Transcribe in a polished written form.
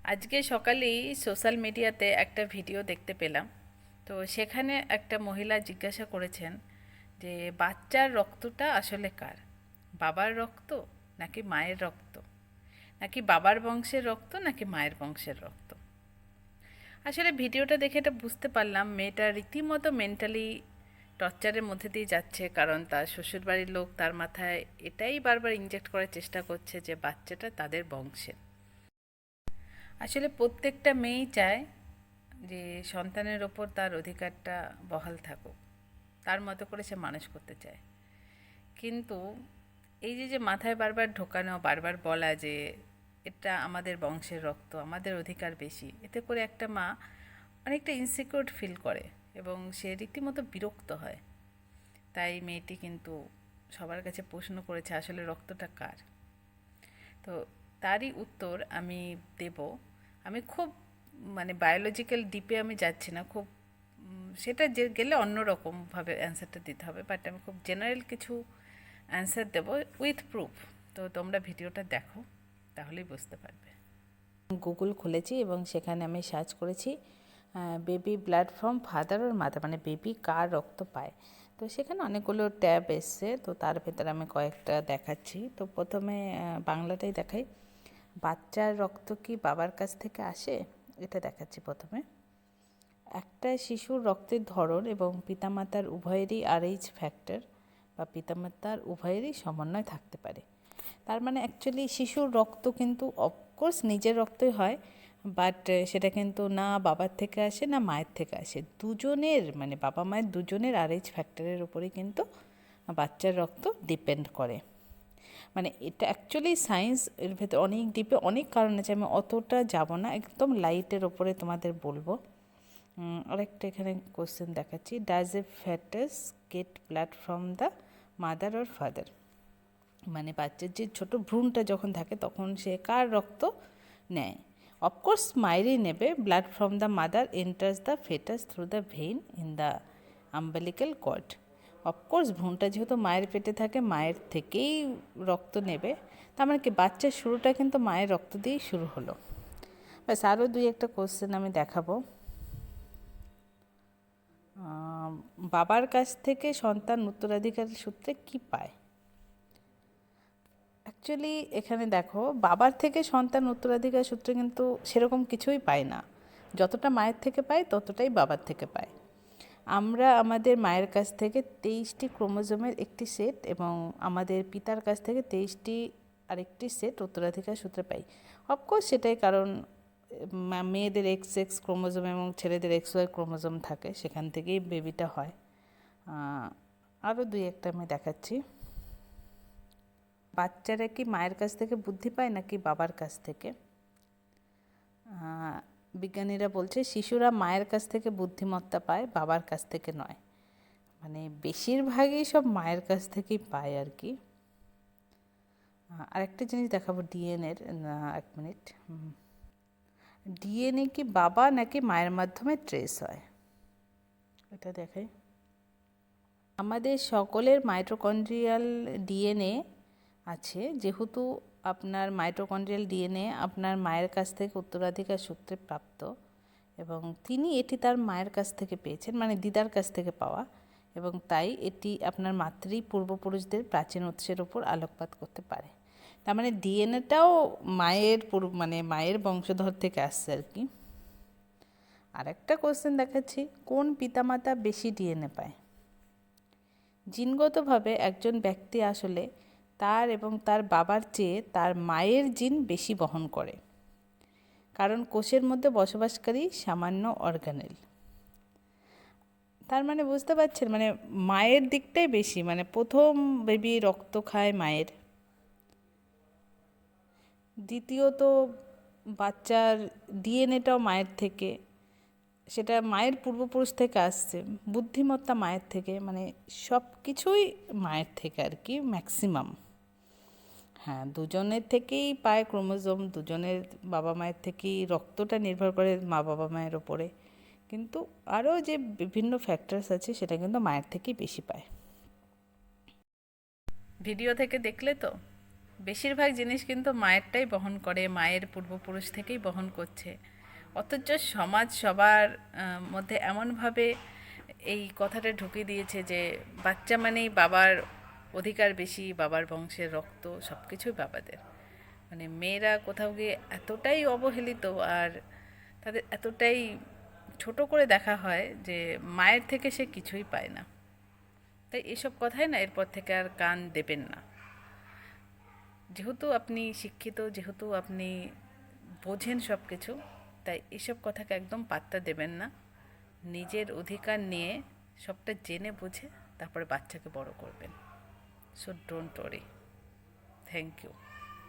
আজকে সকালেই সোশ্যাল মিডিয়াতে একটা ভিডিও দেখতে পেলাম। তো সেখানে একটা মহিলা জিজ্ঞাসা করেছেন যে বাচ্চার রক্তটা আসলে কার, বাবার রক্ত নাকি মায়ের রক্ত, নাকি বাবার বংশের রক্ত নাকি মায়ের বংশের রক্ত। আসলে ভিডিওটা দেখে এটা বুঝতে পারলাম মেয়েটা রীতিমতো মেন্টালি টর্চারের মধ্যে দিয়ে যাচ্ছে, কারণ তার শ্বশুরবাড়ির লোক তার মাথায় এটাই বারবার ইনজেক্ট করার চেষ্টা করছে যে বাচ্চাটা তাদের বংশের। আসলে প্রত্যেকটা মেয়েই চায় যে সন্তানের ওপর তার অধিকারটা বহাল থাকুক, তার মতো করে সে মানুষ করতে চায়। কিন্তু এই যে যে মাথায় বারবার ঢোকানো, বারবার বলা যে এটা আমাদের বংশের রক্ত, আমাদের অধিকার বেশি, এতে করে একটা মা অনেকটা ইনসিকিউর ফিল করে এবং সে রীতিমতো বিরক্ত হয়। তাই মেয়েটি কিন্তু সবার কাছে প্রশ্ন করেছে আসলে রক্তটা কার। তো তারই উত্তর আমি দেব। আমি খুব বায়োলজিক্যাল ডিপে আমি যাচ্ছি না, খুব সেটা যে গেলে অন্য রকমভাবে অ্যান্সারটা দিতে হবে, বাট আমি খুব জেনারেল কিছু অ্যান্সার দেব উইথ প্রুফ। তো তোমরা ভিডিওটা দেখো, তাহলেই বুঝতে পারবে। গুগল খুলেছি এবং সেখানে আমি সার্চ করেছি baby blood from father or mother, মানে বেবি কার রক্ত পায়। তো সেখানে অনেকগুলো ট্যাব এসছে, তো তার ভেতরে আমি কয়েকটা দেখাচ্ছি। তো প্রথমে বাংলাটাই দেখাই। বাচ্চার রক্ত কি বাবার কাছ থেকে আসে, এটা দেখাচ্ছি প্রথমে। একটা শিশুর রক্তের ধরন এবং পিতামাতার উভয়েরই আরএইচ ফ্যাক্টর বা পিতামাতার উভয়েরই সমন্বয় থাকতে পারে। তার মানে অ্যাকচুয়ালি শিশুর রক্ত কিন্তু অফকোর্স নিজের রক্তই হয়, বাট সেটা কিন্তু না বাবার থেকে আসে না মায়ের থেকে আসে, দুজনের মানে বাবা মায়ের দুজনের আরএইচ ফ্যাক্টরের উপরেই কিন্তু বাচ্চার রক্ত ডিপেন্ড করে। মানে এটা অ্যাকচুয়ালি সায়েন্স, এর ভেতরে অনেক ডিপে অনেক কারণ আছে, আমি অতটা যাব না, একদম লাইটের ওপরে তোমাদের বলবো। আরেকটা এখানে কোশ্চেন দেখাচ্ছি, does a fetus get blood from the mother or father, মানে বাচ্চার যে ছোট ভ্রূণটা যখন থাকে তখন সে কার রক্ত নেয়। অফকোর্স মায়েরই নেবে। Blood from the mother enters the fetus through the vein in the umbilical cord. Of course ভ্রূণটা যেহেতু মায়ের পেটে থাকে মায়ের থেকেই রক্ত নেবে, তার মানে কি বাচ্চার শুরুটা কিন্তু মায়ের রক্ত দিয়েই শুরু হলো। ব্যাস, আরও দুই একটা কোশ্চেন আমি দেখাবো। বাবার কাছ থেকে সন্তান উত্তরাধিকারের সূত্রে কি পায়। অ্যাকচুয়ালি এখানে দেখো, বাবার থেকে সন্তান উত্তরাধিকার সূত্রে কিন্তু সেরকম কিছুই পায় না। যতটা মায়ের থেকে পায় ততটাই বাবার থেকে পায়। আমরা আমাদের মায়ের কাছ থেকে 23টি ক্রোমোজোমের একটি সেট এবং আমাদের পিতার কাছ থেকে 23টি আরেকটি সেট উত্তরাধিকার সূত্রে পাই। অফকোর্স সেটাই কারণ মেয়েদের এক্স এক্স ক্রোমোজোম এবং ছেলেদের এক্স ওয়াই ক্রোমোজোম থাকে, সেখান থেকেই বেবিটা হয়। আরও দুই একটা আমি দেখাচ্ছি। বাচ্চারা কি মায়ের কাছ থেকে বুদ্ধি পায় নাকি বাবার কাছ থেকে? বিজ্ঞানীরা বলছে শিশুরা মায়ের কাছ থেকে বুদ্ধিমত্তা পায়, বাবার কাছ থেকে নয়। মানে বেশিরভাগই সব মায়ের কাছ থেকেই পায় আর কি। আরেকটা জিনিস দেখাবো ডিএনএর। এক মিনিট। ডিএনএ কি বাবা নাকি মায়ের মাধ্যমে ট্রেস হয়, এটা দেখাই। আমাদের সকলের মাইটোকন্ড্রিয়াল ডিএনএ আছে, যেহেতু আপনার মাইটোকন্ড্রিয়াল ডিএনএ আপনার মায়ের কাছ থেকে উত্তরাধিকার সূত্রে প্রাপ্ত এবং তিনি এটি তার মায়ের কাছ থেকে পেয়েছেন, মানে দিদার কাছ থেকে পাওয়া, এবং তাই এটি আপনার মাতৃ পূর্বপুরুষদের প্রাচীন উৎসের উপর আলোকপাত করতে পারে। তার মানে ডিএনএটাও মায়ের মায়ের বংশধর থেকে আসছে আর কি। আরেকটা কোশ্চেন দেখাচ্ছি, কোন পিতামাতা বেশি ডিএনএ পায়? জিনগতভাবে একজন ব্যক্তি আসলে তার এবং তার বাবার চেয়ে তার মায়ের জিন বেশি বহন করে, কারণ কোষের মধ্যে বসবাসকারী সামান্য অর্গানেল। তার মানে বুঝতে পারছেন, মানে মায়ের দিকটাই বেশি, মানে প্রথম বেবি রক্ত খায় মায়ের, দ্বিতীয়ত বাচ্চার ডিএনএটাও মায়ের থেকে, সেটা মায়ের পূর্বপুরুষ থেকে আসছে, বুদ্ধিমত্তা মায়ের থেকে, মানে সব কিছুই মায়ের থেকে আর কি ম্যাক্সিমাম। হ্যাঁ, দুজনের থেকেই পায় ক্রোমোজোম, দুজনের বাবা মায়ের থেকেই রক্তটা নির্ভর করে মা বাবা মায়ের ওপরে, কিন্তু আরও যে বিভিন্ন ফ্যাক্টরস আছে সেটা কিন্তু মায়ের থেকেই বেশি পায়। ভিডিও থেকে দেখলে তো বেশিরভাগ জিনিস কিন্তু মায়েরটাই বহন করে, মায়ের পূর্বপুরুষ থেকেই বহন করছে। অথচ সমাজ সবার মধ্যে এমনভাবে এই কথাটা ঢুকিয়ে দিয়েছে যে বাচ্চা মানেই বাবার অধিকার বেশি, বাবার বংশের রক্ত, সব কিছুই বাবাদের। মানে মেয়েরা কোথাও গিয়ে এতটাই অবহেলিত, আর তাদের এতটাই ছোট করে দেখা হয় যে মায়ের থেকে সে কিছুই পায় না। তাই এসব কথাই না এরপর থেকে আর কান দেবেন না। যেহেতু আপনি শিক্ষিত, যেহেতু আপনি বোঝেন সব কিছু, তাই এসব কথাকে একদম পাত্তা দেবেন না। নিজের অধিকার নিয়ে সবটা জেনে বুঝে তারপরে বাচ্চাকে বড় করবেন। So don't worry. Thank you.